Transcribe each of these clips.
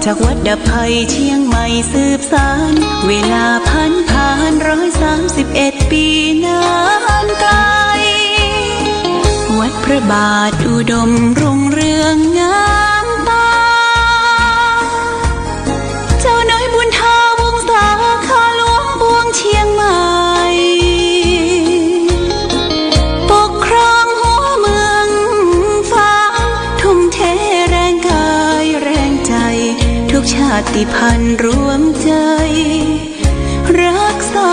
จากวัดดับภัยเชียงใหม่สืบสานเวลาผ่าน131 ปีนานไกลวัดพระบาทอุดมรุ่งเรืองงามตาเจ้าน้อยบุญทาวงศาข้าหลวงปวงเชียงใหม่ปกครองหัวเมืองฟ้าทุ่มเทแรงกายแรงใจทุกชาติพันธุ์รวมใจรักษา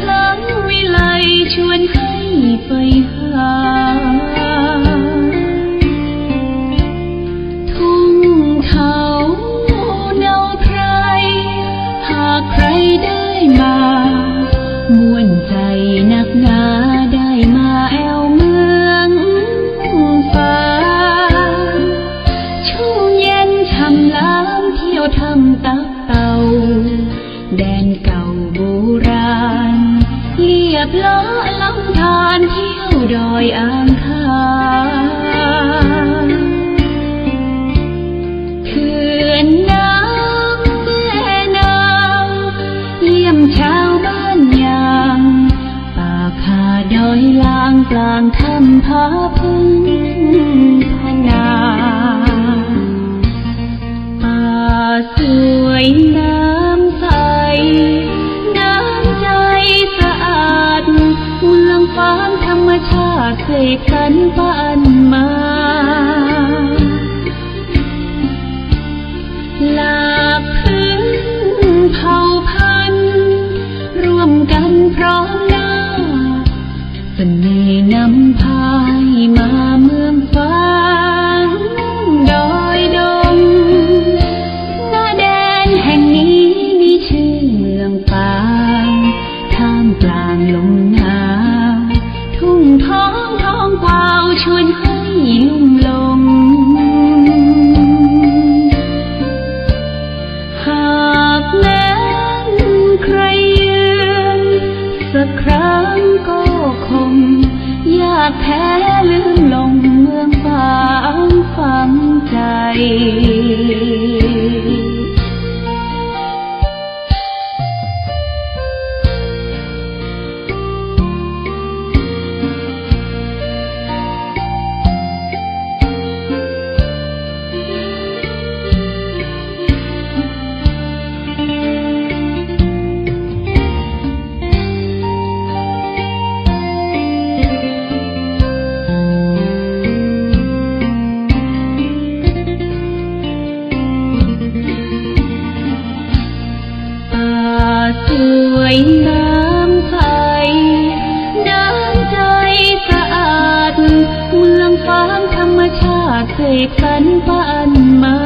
ล้ำวิไลชวนให้ไปหาทุ่งเขาเนาไพรหากใครได้มาม่วนใจนักหนาได้มาแอวเมืองฟ้าชุ่มเย็นช่ำล้ำเที่ยวทำตักเต่าแดนเก่าโบราณเรียบล้อลำธารเที่ยวดอยอ่างขางเขื่อนน้ำแม่นางเยี่ยมชาวบ้านยางป่าคาดอยลางกลางถ้ำผาพึ่งพนาป่าสวยน้ำใสน้ำใจสะอาดเมืองฟ้าธรรมชาติเสก กสรรปันมา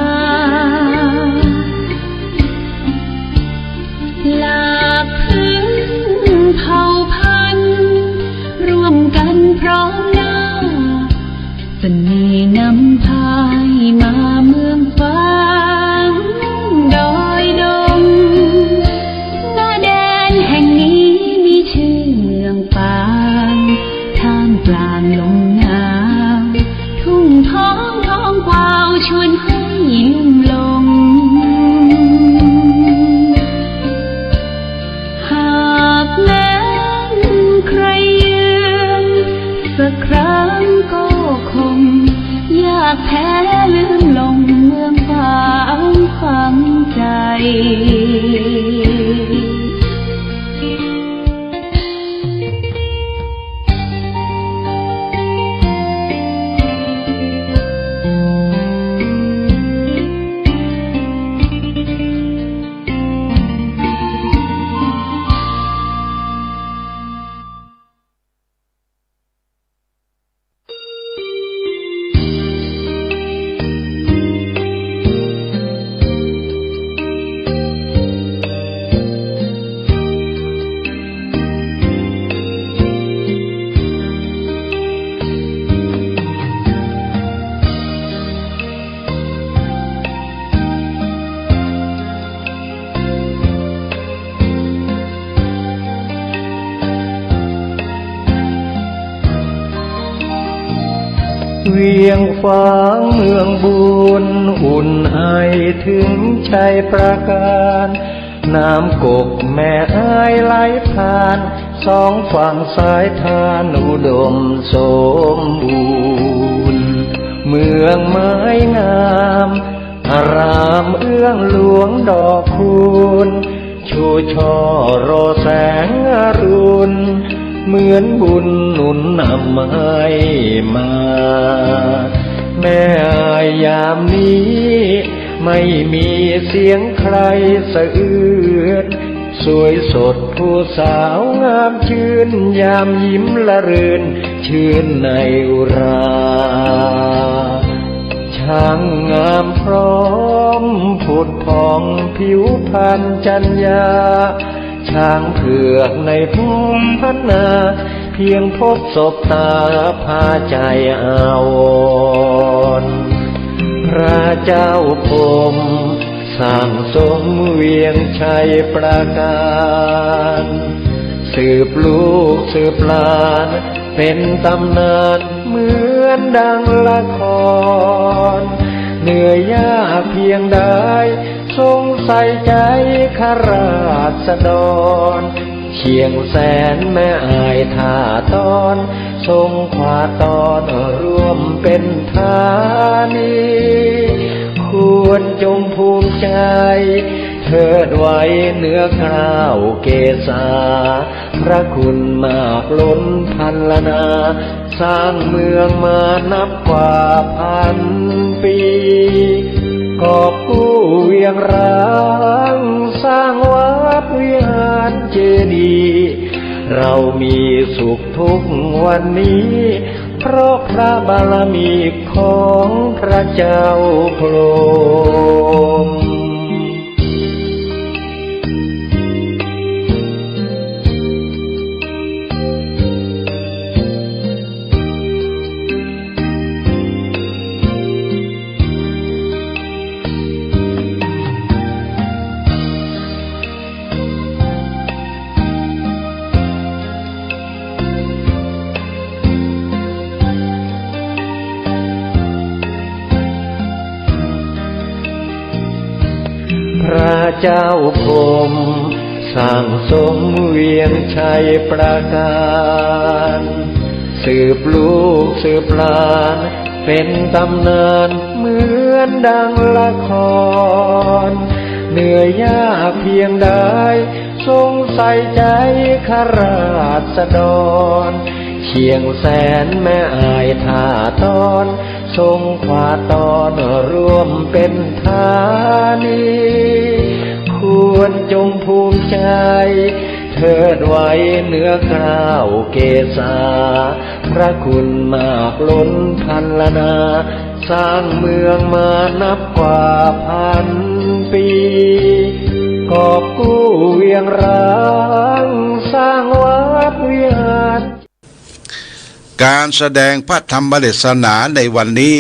หลากพื้นเผ่าพันธุ์ร่วมกันพร้อมหน้าเสน่ห์นำพายมาเมืองฟ้าดอยดงหน้าแดนแห่งนี้มีชื่อเมืองปางท่ามกลางลมหนาวทุ่งท้องกวาวชวนให้ลุ่มหลงหากแม้นใครยืนสักครั้งก็คงอยากแพ้ลืมลงเมืองฟ้าฝังใจ เวียงฟ้างเมืองบุญอุ่นไอถึงชัยประการน้ำกกแม่ไอไหลผ่านสองฝั่งสายทานอุดมสมบูรณ์เมืองไม้งามอารามเอื้องหลวงดอกคูณชูช่อรอแสงอรุณเหมือนบุญหนุนนำให้มาแม่ยามนี้ไม่มีเสียงใครสะอื้นสวยสดผู้สาวงามชื่นยามยิ้มละรื่นชื่นในอุราช่างงามพร้อมผุดผ่องผิวพรรณจัญญาช้างเผือกในภูมิพันนาเพียงพบศพตาพาใจอาวรณ์พระเจ้าพรหมสร้างสมเวียงชัยประการสืบลูกสืบหลานเป็นตำนานเหมือนดังละครเหนื่อยยากเพียงใดทรงใส่ใจข้าราษฎรเชียงแสนแม่อายท่าตอนทรงขวาตอนร่วมเป็นธานีควรจงภูมิใจเถิดไว้เหนือกล้าวเกษาพระคุณมากล้นพันละนาสร้างเมืองมานับกว่าพันปีกอบกู้เวียงร้างสร้างวัดวิหารเจดีย์เรามีสุขทุกวันนี้เพราะพระบารมีของพระเจ้าพรหมพระเจ้าพรหมสร้างสมเวียงชัยประการสืบลูกสืบหลานเป็นตำนานเหมือนดังละครเหนื่อยยากเพียงใดทรงใส่ใจข้าราษฎรเชียงแสนแม่อายท่าตอนทรงขวาตอนร่วมเป็นธานีควรจงภูมิใจเถิดไว้เหนือกล้าวเกษาพระคุณมากล้นพันละนา สร้างเมืองมานับกว่าพันปีกอบกู้เวียงร้างสร้างวัดวิหารการแสดงพระธรรมเทศนาในวันนี้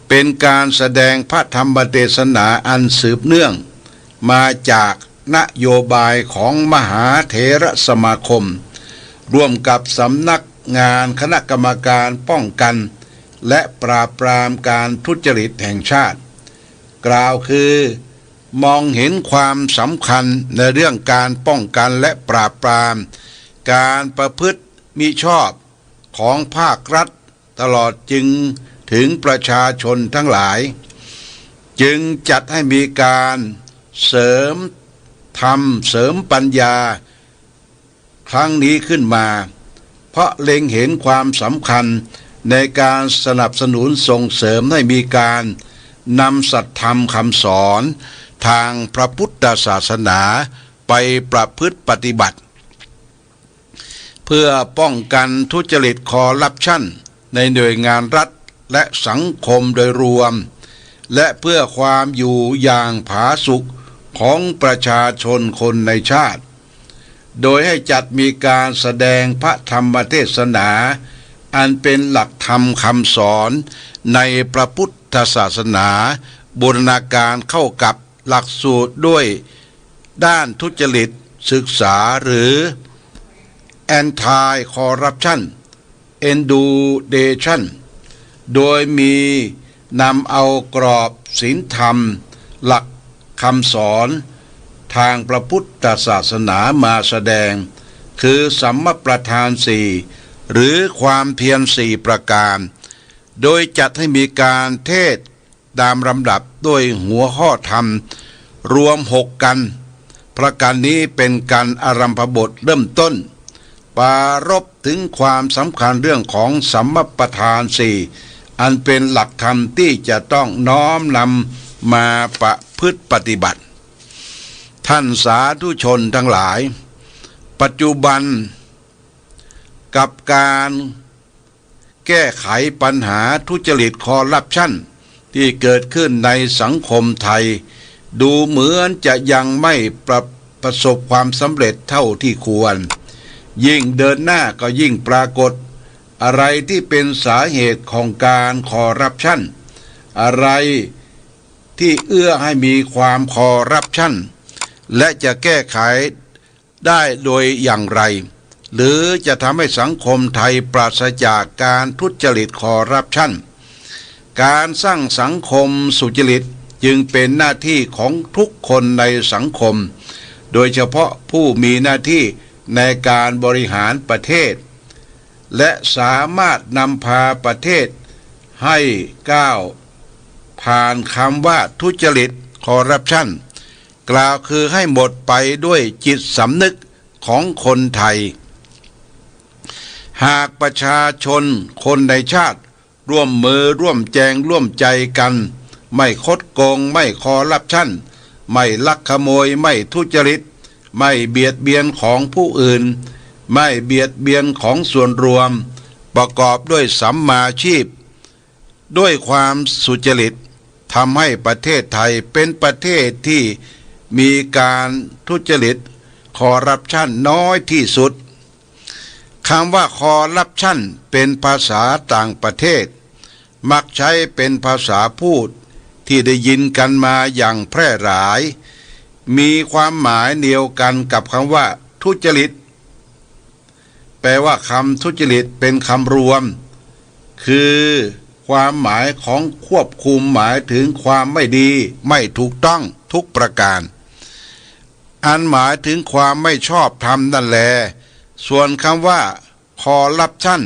เป็นการแสดงพระธรรมเทศนาอันสืบเนื่องมาจากนโยบายของมหาเถรสมาคมร่วมกับสำนักงานคณะกรรมการป้องกันและปราบปรามการทุจริตแห่งชาติกล่าวคือมองเห็นความสำคัญในเรื่องการป้องกันและปราบปรามการประพฤติมิชอบของภาครัฐตลอดจึงถึงประชาชนทั้งหลายจึงจัดให้มีการเสริมธรรมเสริมปัญญาครั้งนี้ขึ้นมาเพราะเล็งเห็นความสำคัญในการสนับสนุนส่งเสริมให้มีการนำสัตธรรมคำสอนทางพระพุทธศาสนาไปประพฤติปฏิบัติเพื่อป้องกันทุจริตคอร์รัปชันในหน่วยงานรัฐและสังคมโดยรวมและเพื่อความอยู่อย่างผาสุกของประชาชนคนในชาติโดยให้จัดมีการแสดงพระธรรมเทศนาอันเป็นหลักธรรมคำสอนในพระพุทธศาสนาบูรณาการเข้ากับหลักสูตรด้วยด้านทุจริตศึกษาหรือ Anti Corruption Education โดยมีนำเอากรอบศีลธรรมหลักคำสอนทางพระพุทธศาสนามาแสดงคือสัมมาประธานสี่หรือความเพียรสี่ประการโดยจัดให้มีการเทศตามลำดับด้วยหัวข้อธรรมรวม6กันประการนี้เป็นการอารัมภบทเริ่มต้นปรารภถึงความสำคัญเรื่องของสัมมาประธานสี่อันเป็นหลักธรรมที่จะต้องน้อมนำมาประพฤติปฏิบัติท่านสาธุชนทั้งหลายปัจจุบันกับการแก้ไขปัญหาทุจริตคอร์รัปชันที่เกิดขึ้นในสังคมไทยดูเหมือนจะยังไม่ประสบความสำเร็จเท่าที่ควรยิ่งเดินหน้าก็ยิ่งปรากฏอะไรที่เป็นสาเหตุของการคอร์รัปชันอะไรที่เอื้อให้มีความคอร์รัปชันและจะแก้ไขได้โดยอย่างไรหรือจะทำให้สังคมไทยปราศจากการทุจริตคอร์รัปชันการสร้างสังคมสุจริตจึงเป็นหน้าที่ของทุกคนในสังคมโดยเฉพาะผู้มีหน้าที่ในการบริหารประเทศและสามารถนำพาประเทศให้ก้าวผ่านคำว่าทุจริตคอร์รัปชันกล่าวคือให้หมดไปด้วยจิตสำนึกของคนไทยหากประชาชนคนในชาติร่วมมือร่วมแจงร่วมใจกันไม่คดโกงไม่คอร์รัปชันไม่ลักขโมยไม่ทุจริตไม่เบียดเบียนของผู้อื่นไม่เบียดเบียนของส่วนรวมประกอบด้วยสัมมาชีพด้วยความสุจริตทำให้ประเทศไทยเป็นประเทศที่มีการทุจริตคอร์รัปชันน้อยที่สุดคำว่าคอร์รัปชันเป็นภาษาต่างประเทศมักใช้เป็นภาษาพูดที่ได้ยินกันมาอย่างแพร่หลายมีความหมายเดียวกันกับคำว่าทุจริตแปลว่าคำทุจริตเป็นคำรวมคือความหมายของควบคุมหมายถึงความไม่ดีไม่ถูกต้องทุกประการอันหมายถึงความไม่ชอบธรรมนั่นแลส่วนคำว่าคอร์รัปชัน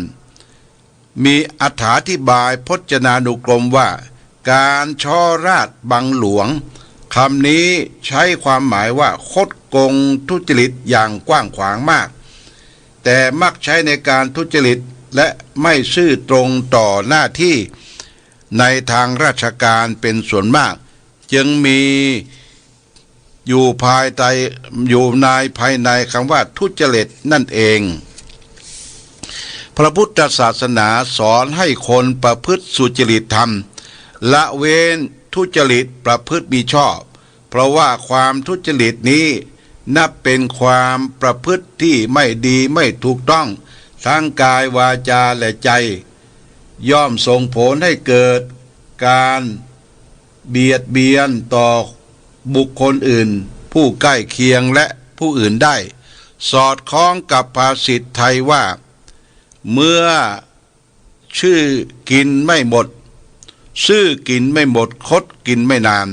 มีอธิบายพจนานุกรมว่าการช่อราษฎร์บังหลวงคำนี้ใช้ความหมายว่าคดโกงทุจริตอย่างกว้างขวางมากแต่มักใช้ในการทุจริตและไม่ซื่อตรงต่อหน้าที่ในทางราชการเป็นส่วนมากจึงมีอยู่ภายในคำว่าทุจริตนั่นเองพระพุทธศาสนาสอนให้คนประพฤติสุจริตธรรม ละเว้นทุจริตประพฤติมิชอบเพราะว่าความทุจริตนี้นับเป็นความประพฤติที่ไม่ดีไม่ถูกต้องทั้งกายวาจาและใจย่อมส่งผลให้เกิดการเบียดเบียนต่อบุคคลอื่นผู้ใกล้เคียงและผู้อื่นได้สอดคล้องกับภาษิตไทยว่าเมื่อชื่อกินไม่หมดซื่อกินไม่หมดคดกินไม่นาน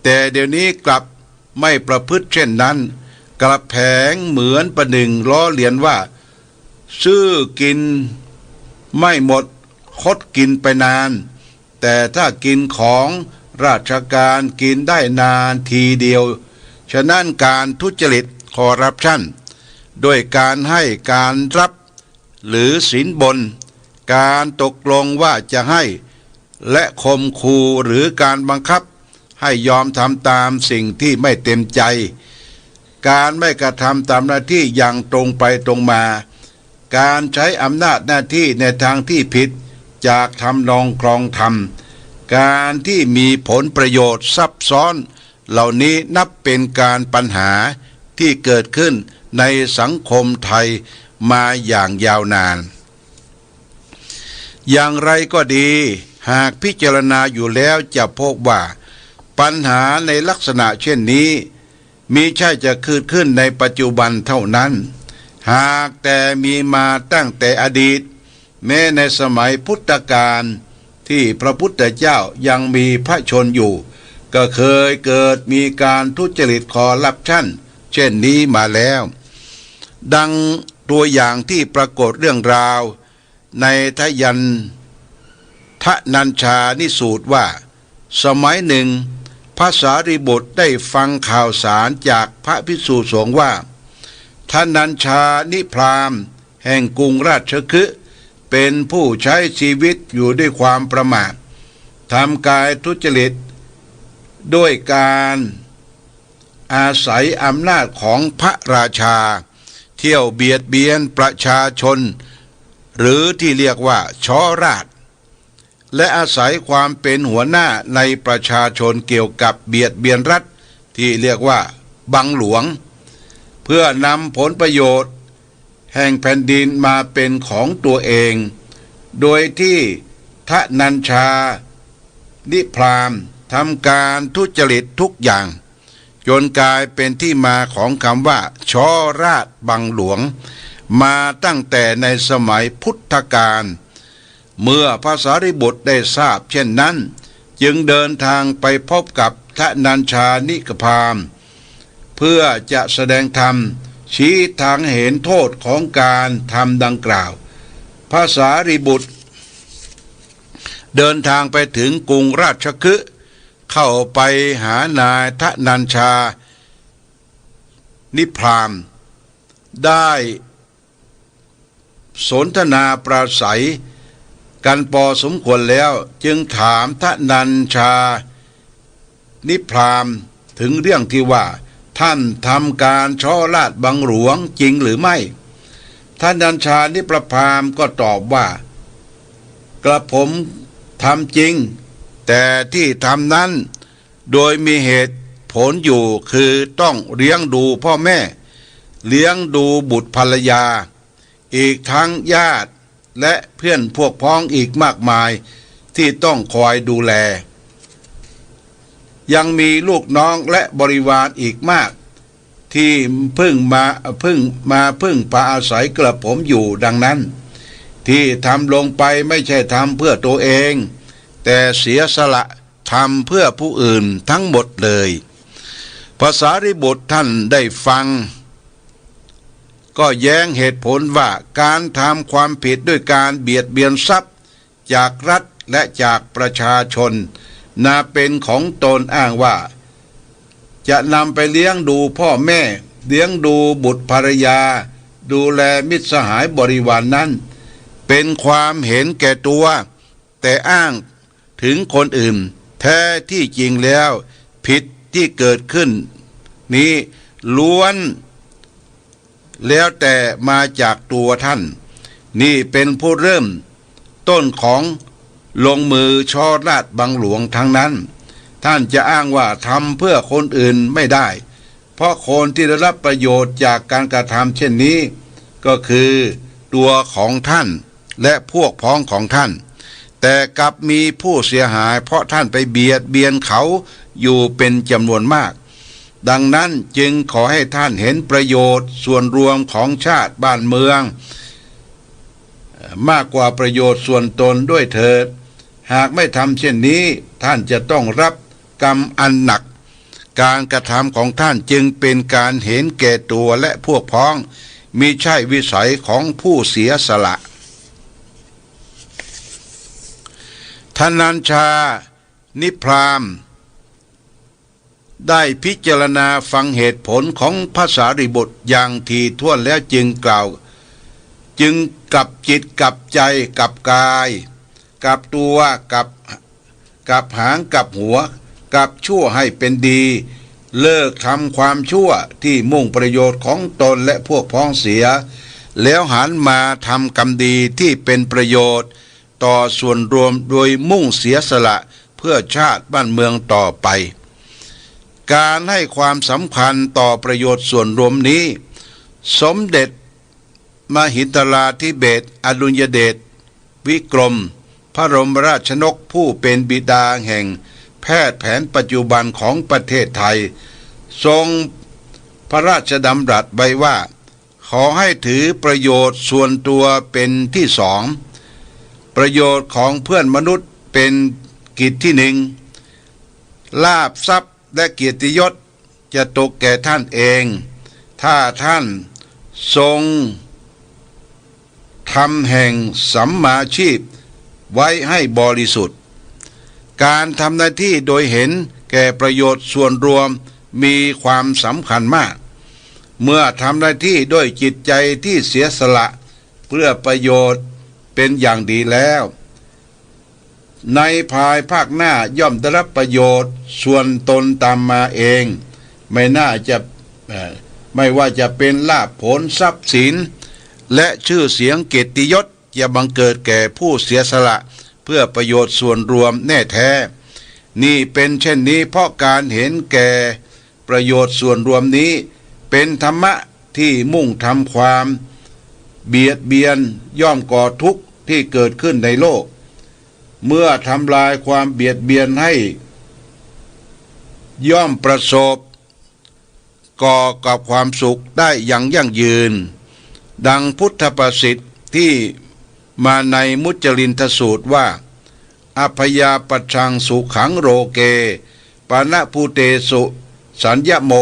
แต่เดี๋ยวนี้กลับไม่ประพฤติเช่นนั้นกลับแผงเหมือนประหนึ่งล้อเลียนว่าซื่อกินไม่หมดคดกินไปนานแต่ถ้ากินของราชการกินได้นานทีเดียวฉะนั้นการทุจริตคอร์รัปชันด้วยการให้การรับหรือสินบนการตกลงว่าจะให้และข่มขู่หรือการบังคับให้ยอมทำตามสิ่งที่ไม่เต็มใจการไม่กระทำตามหน้าที่อย่างตรงไปตรงมาการใช้อำนาจหน้าที่ในทางที่ผิดจากทำนองครองธรรมการที่มีผลประโยชน์ซับซ้อนเหล่านี้นับเป็นการปัญหาที่เกิดขึ้นในสังคมไทยมาอย่างยาวนานอย่างไรก็ดีหากพิจารณาอยู่แล้วจะพบว่าปัญหาในลักษณะเช่นนี้มิใช่จะเกิดขึ้นในปัจจุบันเท่านั้นหากแต่มีมาตั้งแต่อดีตแม้ในสมัยพุทธกาลที่พระพุทธเจ้ายังมีพระชนอยู่ก็เคยเกิดมีการทุจริตคอร์รัปชันเช่นนี้มาแล้วดังตัวอย่างที่ปรากฏเรื่องราวในทยันทนัญชานิสูตรว่าสมัยหนึ่งพระสารีบุตรได้ฟังข่าวสารจากพระภิกษุสงฆ์ว่าทนัญชานิพราหมณ์แห่งกรุงราชคฤห์เป็นผู้ใช้ชีวิตอยู่ด้วยความประมาททำกายทุจริตด้วยการอาศัยอำนาจของพระราชาเที่ยวเบียดเบียนประชาชนหรือที่เรียกว่าช้อราชและอาศัยความเป็นหัวหน้าในประชาชนเกี่ยวกับเบียดเบียนรัฐที่เรียกว่าบังหลวงเพื่อนำผลประโยชน์แห่งแผ่นดินมาเป็นของตัวเองโดยที่ทนัญชานิพราหมณ์ทำการทุจริตทุกอย่างจนกลายเป็นที่มาของคำว่าช้อราชบังหลวงมาตั้งแต่ในสมัยพุทธกาลเมื่อพระสารีบุตรได้ทราบเช่นนั้นจึงเดินทางไปพบกับทนัญชานิพราหมณ์เพื่อจะแสดงธรรมชี้ทางเห็นโทษของการทำดังกล่าวพระสารีบุตรเดินทางไปถึงกรุงราชคฤห์เข้าไปหานายทนัญชานิพราหมณ์ได้สนทนาปราศัยกันพอสมควรแล้วจึงถามทนัญชานิพราหมณ์ถึงเรื่องที่ว่าท่านทำการช้อราชบังหลวงจริงหรือไม่ทนัญชานิพราหมณ์ก็ตอบว่ากระผมทำจริงแต่ที่ทำนั้นโดยมีเหตุผลอยู่คือต้องเลี้ยงดูพ่อแม่เลี้ยงดูบุตรภรรยาอีกทั้งญาติและเพื่อนพวกพ้องอีกมากมายที่ต้องคอยดูแลยังมีลูกน้องและบริวารอีกมากที่พึ่งพาอาศัยกระผมอยู่ดังนั้นที่ทำลงไปไม่ใช่ทำเพื่อตัวเองแต่เสียสละทำเพื่อผู้อื่นทั้งหมดเลยพระสารีบุตรท่านได้ฟังก็แย้งเหตุผลว่าการทำความผิดด้วยการเบียดเบียนทรัพย์จากรัฐและจากประชาชนนาเป็นของตนอ้างว่าจะนำไปเลี้ยงดูพ่อแม่เลี้ยงดูบุตรภรรยาดูแลมิตรสหายบริวาร นั้นเป็นความเห็นแก่ตัวแต่อ้างถึงคนอื่นแท้ที่จริงแล้วผิดที่เกิดขึ้นนี้ล้วนแล้วแต่มาจากตัวท่านนี่เป็นผู้เริ่มต้นของ ลงมือช่อราชบังหลวงทั้งนั้นท่านจะอ้างว่าทำเพื่อคนอื่นไม่ได้เพราะคนที่ได้รับประโยชน์จากการกระทำเช่นนี้ก็คือตัวของท่านและพวกพ้องของท่านแต่กลับมีผู้เสียหายเพราะท่านไปเบียดเบียนเขาอยู่เป็นจำนวนมากดังนั้นจึงขอให้ท่านเห็นประโยชน์ส่วนรวมของชาติบ้านเมืองมากกว่าประโยชน์ส่วนตนด้วยเถิดหากไม่ทำเช่นนี้ท่านจะต้องรับกรรมอันหนักการกระทำของท่านจึงเป็นการเห็นแก่ตัวและพวกพ้องมิใช่วิสัยของผู้เสียสละท่านนัญชานิพรามได้พิจารณาฟังเหตุผลของพระสารีบุตรอย่างถี่ถ้วนแล้วจึงกล่าวจึงกลับจิตกลับใจกลับกายกลับตัวกลับหางกลับหัวกลับชั่วให้เป็นดีเลิกทำความชั่วที่มุ่งประโยชน์ของตนและพวกพ้องเสียแล้วหันมาทำกรรมดีที่เป็นประโยชน์ต่อส่วนรวมโดยมุ่งเสียสละเพื่อชาติบ้านเมืองต่อไปการให้ความสำคัญต่อประโยชน์ส่วนรวมนี้สมเด็จมหิดลาธิเบศรอดุลยเดชวิกรมพระบรมราชนกผู้เป็นบิดาแห่งแพทย์แผนปัจจุบันของประเทศไทยทรงพระราชดำรัสไว้ว่าขอให้ถือประโยชน์ส่วนตัวเป็นที่สองประโยชน์ของเพื่อนมนุษย์เป็นกิจที่หนึ่งลาภทรัพย์และเกียรติยศจะตกแก่ท่านเองถ้าท่านทรงทำแห่งสัมมาชีพไว้ให้บริสุทธิ์การทำหน้าที่โดยเห็นแก่ประโยชน์ส่วนรวมมีความสำคัญมากเมื่อทำหน้าที่ด้วยจิตใจที่เสียสละเพื่อประโยชน์เป็นอย่างดีแล้วในภายภาคหน้าย่อมได้รับประโยชน์ส่วนตนตามมาเองไม่ว่าจะเป็นลาภผลทรัพย์สินและชื่อเสียงเกียรติยศจะบังเกิดแก่ผู้เสียสละเพื่อประโยชน์ส่วนรวมแน่แท้นี่เป็นเช่นนี้เพราะการเห็นแก่ประโยชน์ส่วนรวมนี้เป็นธรรมะที่มุ่งทำความเบียดเบียนย่อมก่อทุกข์ที่เกิดขึ้นในโลกเมื่อทำลายความเบียดเบียนให้ย่อมประสบก่อกับความสุขได้อย่างยั่งยืนดังพุทธประสิทธิ์ที่มาในมุจลินทสูตรว่าอภยาปชังสุขังโรเกปานะภูเตสุสัญญโม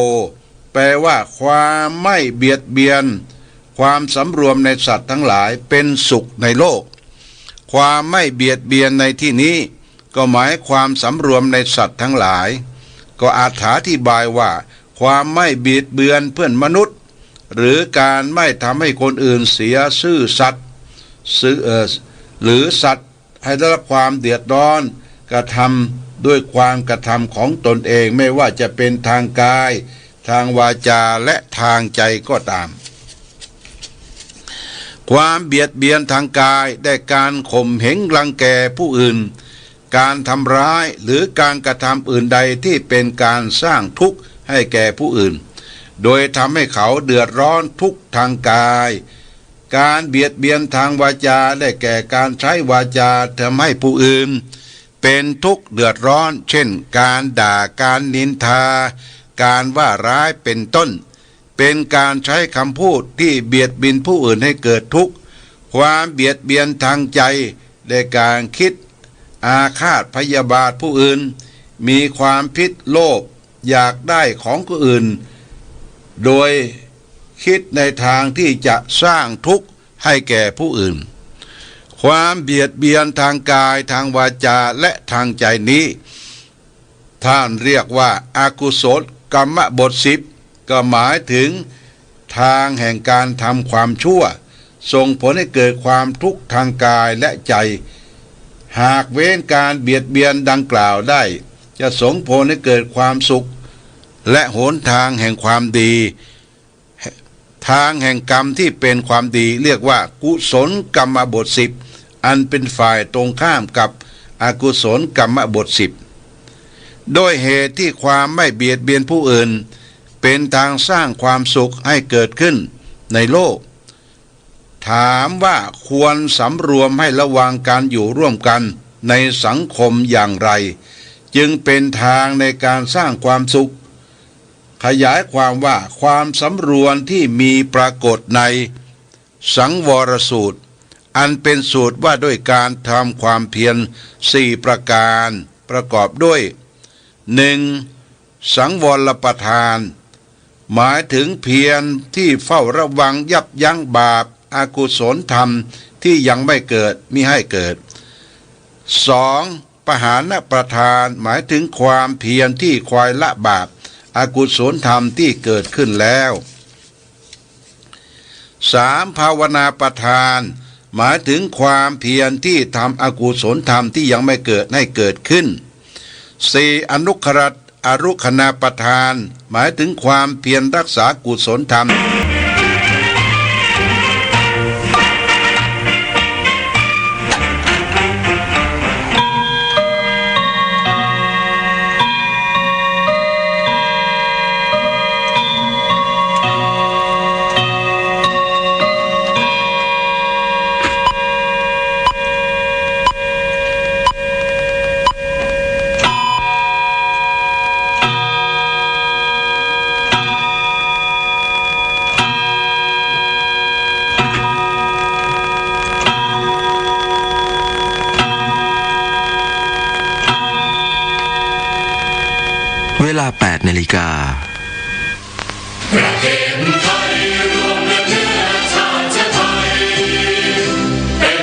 แปลว่าความไม่เบียดเบียนความสำรวมในสัตว์ทั้งหลายเป็นสุขในโลกความไม่เบียดเบียนในที่นี้ก็หมายความสำรวมในสัตว์ทั้งหลายก็อธิบายว่าความไม่เบียดเบียนเพื่อนมนุษย์หรือการไม่ทำให้คนอื่นเสียซื่อสัตย์หรือสัตว์ให้ได้รับความเดือดร้อนกระทำด้วยความกระทำของตนเองไม่ว่าจะเป็นทางกายทางวาจาและทางใจก็ตามความเบียดเบียนทางกายได้การข่มเหงรังแกผู้อื่นการทำร้ายหรือการกระทำอื่นใดที่เป็นการสร้างทุกข์ให้แก่ผู้อื่นโดยทำให้เขาเดือดร้อนทุกข์ทางกายการเบียดเบียนทางวาจาได้แก่การใช้วาจาทำให้ผู้อื่นเป็นทุกข์เดือดร้อนเช่นการด่าการนินทาการว่าร้ายเป็นต้นเป็นการใช้คำพูดที่เบียดเบียนผู้อื่นให้เกิดทุกข์ความเบียดเบียนทางใจได้การคิดอาฆาตพยาบาทผู้อื่นมีความพิษโลภอยากได้ของผู้อื่นโดยคิดในทางที่จะสร้างทุกข์ให้แก่ผู้อื่นความเบียดเบียนทางกายทางวาจาและทางใจนี้ท่านเรียกว่าอากุศลกรรมบท10ก็หมายถึงทางแห่งการทำความชั่วส่งผลให้เกิดความทุกข์ทางกายและใจหากเว้นการเบียดเบียนดังกล่าวได้จะส่งผลให้เกิดความสุขและหนทางแห่งความดีทางแห่งกรรมที่เป็นความดีเรียกว่ากุศลกรรมบท10อันเป็นฝ่ายตรงข้ามกับ อกุศลกรรมบท10โดยเหตุที่ความไม่เบียดเบียนผู้อื่นเป็นทางสร้างความสุขให้เกิดขึ้นในโลกถามว่าควรสำรวมให้ระวังการอยู่ร่วมกันในสังคมอย่างไรจึงเป็นทางในการสร้างความสุขขยายความว่าความสำรวมที่มีปรากฏในสังวรสูตรอันเป็นสูตรว่าด้วยการทำความเพียร4ประการประกอบด้วย 1. สังวรประทานหมายถึงเพียรที่เฝ้าระวังยับยั้งบาปอกุศลธรรมที่ยังไม่เกิดมิให้เกิด 2. ปหานประทานหมายถึงความเพียรที่คอยละบาปอกุศลธรรมที่เกิดขึ้นแล้ว 3. ภาวนาประทานหมายถึงความเพียรที่ทำอกุศลธรรมที่ยังไม่เกิดให้เกิดขึ้น 4. อนุครัตอรุคณาประทานหมายถึงความเพียรรักษากุศลธรรมเวลา 8 นาฬิกา